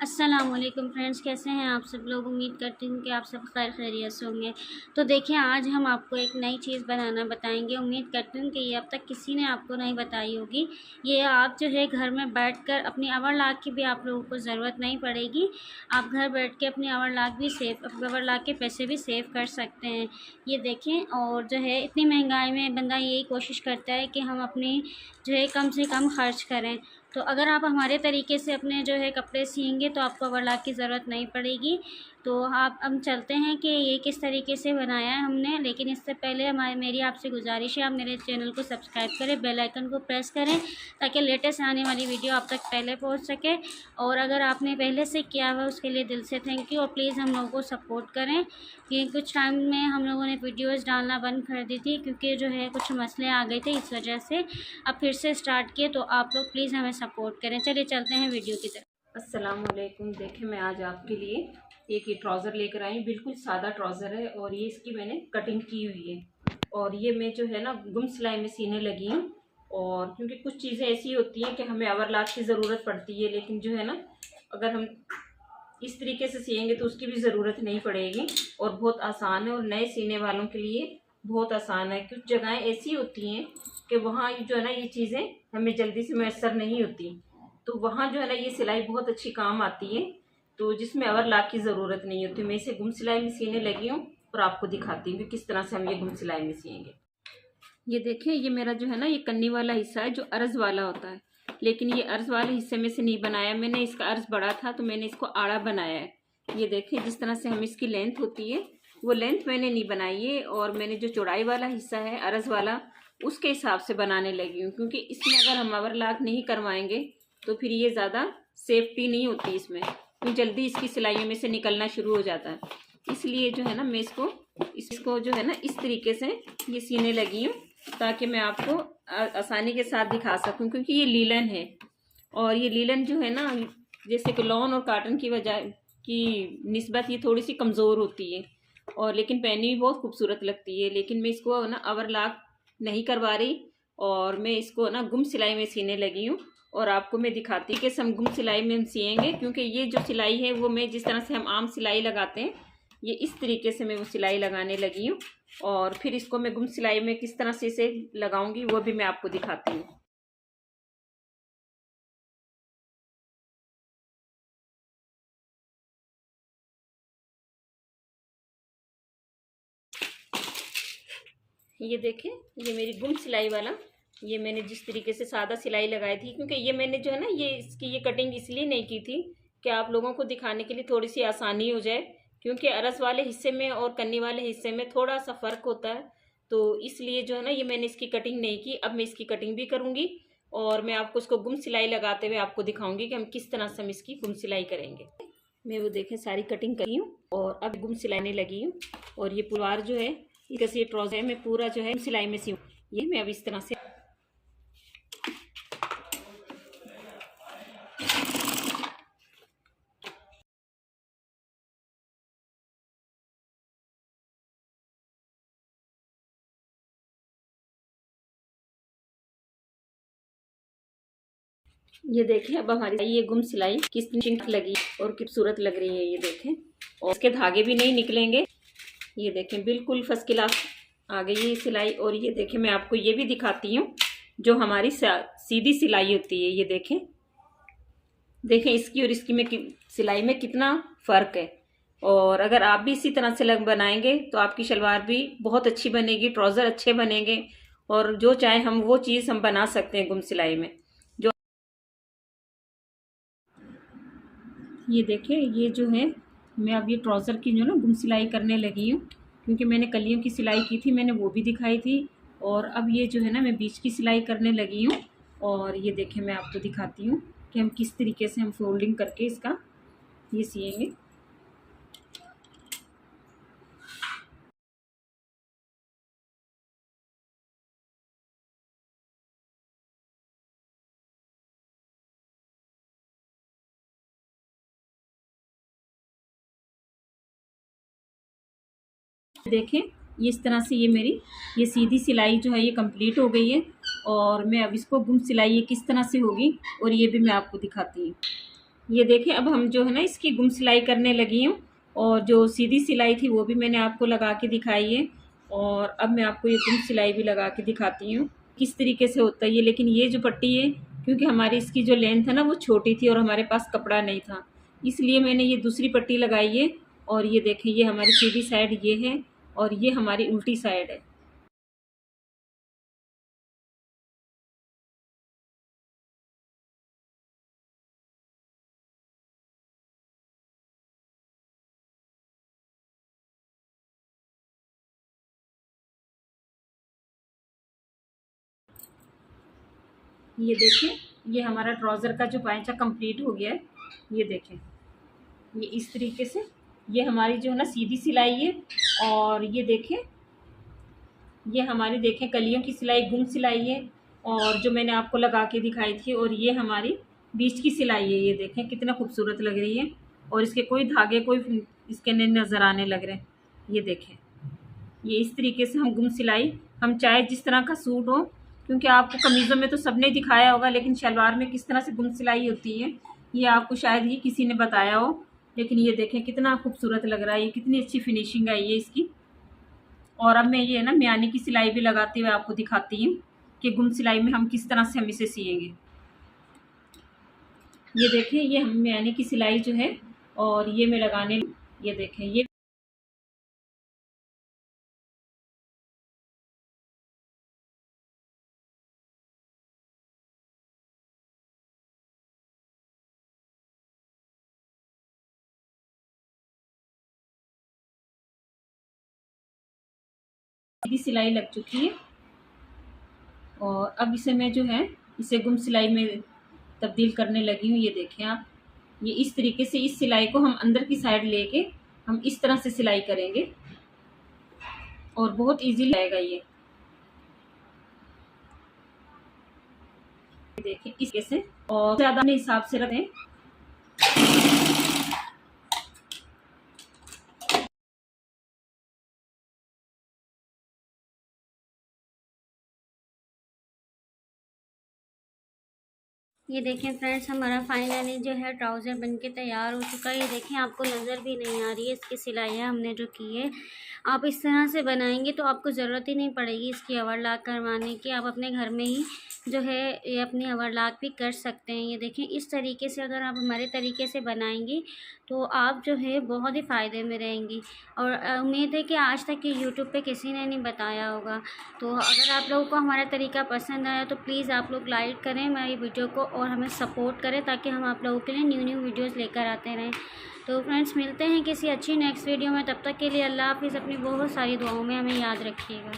अस्सलामुअलैकुम फ्रेंड्स, कैसे हैं आप सब लोग। उम्मीद करती हूँ कि आप सब खैर खैरियत से होंगे। तो देखिए, आज हम आपको एक नई चीज़ बनाना बताएंगे। उम्मीद करती हूँ कि ये अब तक किसी ने आपको नहीं बताई होगी। ये आप जो है घर में बैठकर अपनी आवर लाग की भी आप लोगों को ज़रूरत नहीं पड़ेगी। आप घर बैठ के अपनी आवर लाग के पैसे भी सेव कर सकते हैं। ये देखें, और जो है इतनी महंगाई में बंदा यही कोशिश करता है कि हम अपनी जो है कम से कम खर्च करें। तो अगर आप हमारे तरीके से अपने जो है कपड़े सिएंगे तो आपको ओवरलॉक की ज़रूरत नहीं पड़ेगी। तो आप हम चलते हैं कि ये किस तरीके से बनाया है हमने। लेकिन इससे पहले मेरी आपसे गुजारिश है, आप मेरे चैनल को सब्सक्राइब करें, बेल आइकन को प्रेस करें ताकि लेटेस्ट आने वाली वीडियो आप तक पहले पहुंच सके। और अगर आपने पहले से किया हुआ उसके लिए दिल से थैंक यू। और प्लीज़ हम लोगों को सपोर्ट करें, कि कुछ टाइम में हम लोगों ने वीडियोज़ डालना बंद कर दी थी क्योंकि जो है कुछ मसले आ गए थे, इस वजह से अब फिर से स्टार्ट किए। तो आप लोग प्लीज़ हमें सपोर्ट करें। चलिए चलते हैं वीडियो की तरफ। अस्सलाम वालेकुम। देखें, मैं आज आपके लिए एक ये ट्राउज़र लेकर आई। बिल्कुल सादा ट्राउज़र है और ये इसकी मैंने कटिंग की हुई है। और ये मैं जो है ना गुम सिलाई में सीने लगी हूँ। और क्योंकि कुछ चीज़ें ऐसी होती हैं कि हमें ओवरलॉक की ज़रूरत पड़ती है, लेकिन जो है ना अगर हम इस तरीके से सिएंगे तो उसकी भी ज़रूरत नहीं पड़ेगी। और बहुत आसान है और नए सीने वालों के लिए बहुत आसान है। कुछ जगहें ऐसी होती हैं कि वहाँ जो है ना ये चीज़ें हमें जल्दी से मैसर नहीं होती, तो वहाँ जो है ना ये सिलाई बहुत अच्छी काम आती है। तो जिसमें ओवरलॉक की ज़रूरत नहीं होती। मैं इसे गुम सिलाई में सीने लगी हूँ और आपको दिखाती हूँ कि किस तरह से हम ये गुम सिलाई में सिएंगे। ये देखिए, ये मेरा जो है ना ये कन्नी वाला हिस्सा है जो अर्ज वाला होता है, लेकिन ये अर्ज वाले हिस्से में से नहीं बनाया मैंने। इसका अर्ज बड़ा था तो मैंने इसको आड़ा बनाया है। ये देखिए, जिस तरह से हम इसकी लेंथ होती है वो लेंथ मैंने नहीं बनाई है। और मैंने जो चौड़ाई वाला हिस्सा है अर्ज वाला उसके हिसाब से बनाने लगी हूँ, क्योंकि इसमें अगर हम ओवरलॉक नहीं करवाएंगे तो फिर ये ज़्यादा सेफ्टी नहीं होती इसमें, फिर जल्दी इसकी सिलाइयों में से निकलना शुरू हो जाता है। इसलिए जो है ना मैं इसको जो है ना इस तरीके से ये सीने लगी हूँ ताकि मैं आपको आसानी के साथ दिखा सकूं। क्योंकि ये लीलन है और ये लीलन जो है ना जैसे कि लॉन और कॉटन की वजह की निस्बत ये थोड़ी सी कमज़ोर होती है, और लेकिन पहनी भी बहुत खूबसूरत लगती है। लेकिन मैं इसको ना ओवरलॉक नहीं करवा रही और मैं इसको ना गुम सिलाई में सीने लगी हूँ। और आपको मैं दिखाती कि हम गुम सिलाई में हम सिएंगे, क्योंकि ये जो सिलाई है वो मैं जिस तरह से हम आम सिलाई लगाते हैं ये इस तरीके से मैं वो सिलाई लगाने लगी हूँ। और फिर इसको मैं गुम सिलाई में किस तरह से इसे लगाऊंगी वो भी मैं आपको दिखाती हूँ। ये देखें, ये मेरी गुम सिलाई वाला, ये मैंने जिस तरीके से सादा सिलाई लगाई थी, क्योंकि ये मैंने जो है ना ये इसकी ये कटिंग इसलिए नहीं की थी कि आप लोगों को दिखाने के लिए थोड़ी सी आसानी हो जाए, क्योंकि अरस वाले हिस्से में और कन्नी वाले हिस्से में थोड़ा सा फ़र्क होता है। तो इसलिए जो है ना ये मैंने इसकी कटिंग नहीं की। अब मैं इसकी कटिंग भी करूँगी और मैं आपको इसको गुम सिलाई लगाते हुए आपको दिखाऊंगी कि हम किस तरह से हम इसकी गुम सिलाई करेंगे। मैं वो देखें सारी कटिंग करी हूँ और अब गुम सिलाने लगी हूँ। और ये पुलवार जो है ये ट्राउजर है, मैं पूरा जो है सिलाई में सी ये मैं अब इस तरह से ये देखें अब हमारी ये गुम सिलाई कितनी लगी और खूबसूरत लग रही है। ये देखें, और इसके धागे भी नहीं निकलेंगे। ये देखें, बिल्कुल फर्स्ट क्लास आ गई है सिलाई। और ये देखें, मैं आपको ये भी दिखाती हूँ जो हमारी सीधी सिलाई होती है। ये देखें देखें इसकी और इसकी में सिलाई में कितना फ़र्क है। और अगर आप भी इसी तरह से बनाएंगे तो आपकी शलवार भी बहुत अच्छी बनेगी, ट्राउज़र अच्छे बनेंगे, और जो चाहे हम वो चीज़ हम बना सकते हैं गुम सिलाई में। जो ये देखें, ये जो है मैं अब ये ट्राउज़र की जो ना गुम सिलाई करने लगी हूँ, क्योंकि मैंने कलियों की सिलाई की थी, मैंने वो भी दिखाई थी। और अब ये जो है ना मैं बीच की सिलाई करने लगी हूँ। और ये देखें, मैं आपको दिखाती हूँ कि हम किस तरीके से हम फोल्डिंग करके इसका ये सिएंगे। देखें, ये इस तरह से ये मेरी ये सीधी सिलाई जो है ये कंप्लीट हो गई है। और मैं अब इसको गुम सिलाई ये किस तरह से होगी और ये भी मैं आपको दिखाती हूँ। ये देखें, अब हम जो है ना इसकी गुम सिलाई करने लगी हूँ, और जो सीधी सिलाई थी वो भी मैंने आपको लगा के दिखाई है, और अब मैं आपको ये गुम सिलाई भी लगा के दिखाती हूँ किस तरीके से होता है ये। लेकिन ये जो पट्टी है, क्योंकि हमारी इसकी जो लेंथ है ना वो छोटी थी और हमारे पास कपड़ा नहीं था, इसलिए मैंने ये दूसरी पट्टी लगाई है। और ये देखें, ये हमारी सीधी साइड ये है और ये हमारी उल्टी साइड है। ये देखें, ये हमारा ट्राउज़र का जो पाइचा कंप्लीट हो गया है। ये देखें, ये इस तरीके से ये हमारी जो है ना सीधी सिलाई है, और ये देखें, ये हमारी देखें कलियों की सिलाई गुम सिलाई है, और जो मैंने आपको लगा के दिखाई थी, और ये हमारी बीच की सिलाई है। ये देखें कितना खूबसूरत लग रही है, और इसके कोई धागे कोई इसके नहीं नज़र आने लग रहे हैं। ये देखें, ये इस तरीके से हम गुम सिलाई, हम चाहे जिस तरह का सूट हो, क्योंकि आपको कमीज़ों में तो सबने दिखाया होगा, लेकिन शलवार में किस तरह से गुम सिलाई होती है ये आपको शायद ही किसी ने बताया हो। लेकिन ये देखें कितना खूबसूरत लग रहा है, ये कितनी अच्छी फिनिशिंग आई है इसकी। और अब मैं ये ना म्यानी की सिलाई भी लगाते हुए आपको दिखाती हूँ कि गुम सिलाई में हम किस तरह से हम इसे सिएंगे। ये देखें, ये हम म्यानी की सिलाई जो है, और ये मैं लगाने, ये देखें, ये सिलाई लग चुकी है। और अब इसे मैं जो है इसे गुम सिलाई में तब्दील करने लगी हूँ। ये देखें आप, ये इस तरीके से इस सिलाई को हम अंदर की साइड लेके हम इस तरह से सिलाई करेंगे, और बहुत इजी लगेगा ये। देखें इस तरीके से, और ज़्यादा अपने हिसाब से रखें। ये देखें फ्रेंड्स, हमारा फाइनली जो है ट्राउज़र बनके तैयार हो चुका है। ये देखें, आपको नज़र भी नहीं आ रही है इसकी सिलाइयाँ हमने जो की है। आप इस तरह से बनाएंगे तो आपको ज़रूरत ही नहीं पड़ेगी इसकी ओवरलॉक करवाने की। आप अपने घर में ही जो है ये अपनी ओवरलॉक भी कर सकते हैं। ये देखें, इस तरीके से अगर आप हमारे तरीके से बनाएंगी तो आप जो है बहुत ही फ़ायदे में रहेंगी। और उम्मीद है कि आज तक ये यूट्यूब पे किसी ने नहीं बताया होगा। तो अगर आप लोगों को हमारा तरीका पसंद आया तो प्लीज़ आप लोग लाइक करें हमारी वीडियो को, और हमें सपोर्ट करें ताकि हम आप लोगों के लिए न्यू वीडियोज़ लेकर आते रहें। तो फ्रेंड्स, मिलते हैं किसी अच्छी नेक्स्ट वीडियो में। तब तक के लिए अल्लाह हाफ़िज़। अपनी बहुत सारी दुआओं में हमें याद रखिएगा।